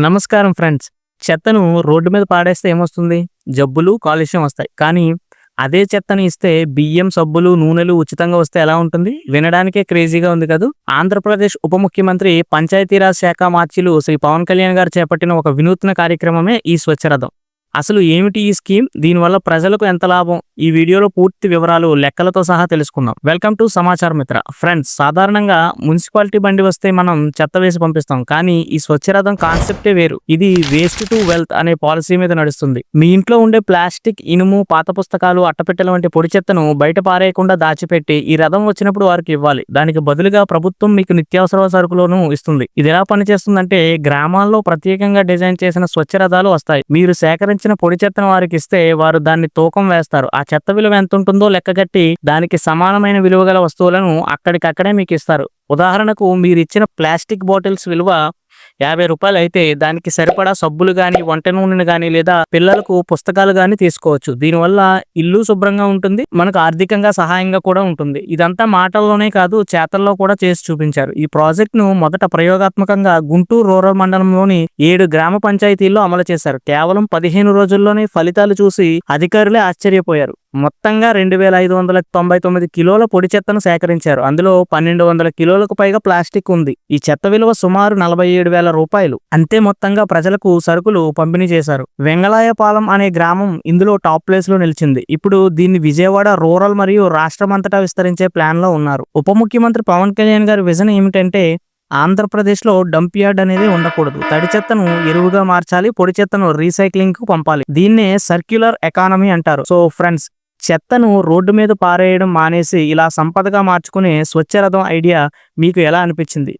నమస్కారం ఫ్రెండ్స్. చెత్తను రోడ్డు మీద పాడేస్తే ఏమొస్తుంది? జబ్బులు, కాలుష్యం వస్తాయి. కానీ అదే చెత్తని ఇస్తే బియ్యం, సబ్బులు, నూనెలు ఉచితంగా వస్తే ఎలా ఉంటుంది? వినడానికే క్రేజీగా ఉంది కదూ! ఆంధ్రప్రదేశ్ ఉప ముఖ్యమంత్రి, పంచాయతీరాజ్ శాఖ మార్చిలు శ్రీ పవన్ కళ్యాణ్ గారు చేపట్టిన ఒక వినూత్న కార్యక్రమమే ఈ స్వచ్ఛరథం. అసలు ఏమిటి ఈ స్కీమ్? దీనివల్ల ప్రజలకు ఎంత లాభం? ఈ వీడియోలో పూర్తి వివరాలు లెక్కలతో సహా తెలుసుకుందాం. వెల్కమ్ టు సమాచార్ మిత్ర. ఫ్రెండ్స్, సాధారణంగా మున్సిపాలిటీ బండి వస్తే మనం చెత్త వేసి పంపిస్తాం. కానీ ఈ స్వచ్ఛరథం కాన్సెప్టే వేరు. ఇది వేస్ట్ టు వెల్త్ అనే పాలసీ మీద నడుస్తుంది. మీ ఇంట్లో ఉండే ప్లాస్టిక్, ఇనుము, పాత పుస్తకాలు, అట్టపెట్టెల వంటి పొడి చెత్తను బయట పారేయకుండా దాచిపెట్టి ఈ రథం వచ్చినప్పుడు వారికి ఇవ్వాలి. దానికి బదులుగా ప్రభుత్వం మీకు నిత్యావసర సరుకులను ఇస్తుంది. ఇది ఎలా పనిచేస్తుందంటే, గ్రామాల్లో ప్రత్యేకంగా డిజైన్ చేసిన స్వచ్ఛ రథాలు వస్తాయి. మీరు సేకరించిన పొడి చెత్తను వారికి ఇస్తే వారు దాన్ని తూకం వేస్తారు. ఆ చెత్త విలువ ఎంత ఉంటుందో లెక్కగట్టి దానికి సమానమైన విలువ గల వస్తువులను అక్కడికక్కడే మీకు ఇస్తారు. ఉదాహరణకు, మీరు ఇచ్చిన ప్లాస్టిక్ బాటిల్స్ విలువ రూ. 50 అయితే దానికి సరిపడా సబ్బులు గాని, వంట నూనెను గాని, లేదా పిల్లలకు పుస్తకాలు గాని తీసుకోవచ్చు. దీనివల్ల ఇల్లు శుభ్రంగా ఉంటుంది, మనకు ఆర్థికంగా సహాయంగా కూడా ఉంటుంది. ఇదంతా మాటల్లోనే కాదు, చేతల్లో కూడా చేసి చూపించారు. ఈ ప్రాజెక్ట్ ను మొదట ప్రయోగాత్మకంగా గుంటూరు రూరల్ మండలంలోని 7 గ్రామ పంచాయతీల్లో అమలు చేశారు. కేవలం 15 రోజుల్లోనే ఫలితాలు చూసి అధికారులే ఆశ్చర్యపోయారు. మొత్తంగా 2599 కిలోల పొడి చెత్తను సేకరించారు. అందులో 1200 కిలోలకు పైగా ప్లాస్టిక్ ఉంది. ఈ చెత్త విలువ సుమారు 47,000 రూపాయలు. అంతే మొత్తంగా ప్రజలకు సరుకులు పంపిణీ చేశారు. వెంగళాయపాలెం అనే గ్రామం ఇందులో టాప్ ప్లేస్ లో నిలిచింది. ఇప్పుడు దీన్ని విజయవాడ రూరల్ మరియు రాష్ట్రమంతటా విస్తరించే ప్లాన్ లో ఉన్నారు. ఉప ముఖ్యమంత్రి పవన్ కళ్యాణ్ గారి విజన్ ఏమిటంటే, ఆంధ్రప్రదేశ్లో డంప్ యార్డ్ అనేది ఉండకూడదు. తడి చెత్తను ఎరువుగా మార్చాలి, పొడి చెత్తను రీసైక్లింగ్ కు పంపాలి. దీన్నే సర్క్యులర్ ఎకానమీ అంటారు. సో ఫ్రెండ్స్, చెత్తను రోడ్డు మీద పారేయడం మానేసి ఇలా సంపదగా మార్చుకునే స్వచ్ఛరథం ఐడియా మీకు ఎలా అనిపించింది?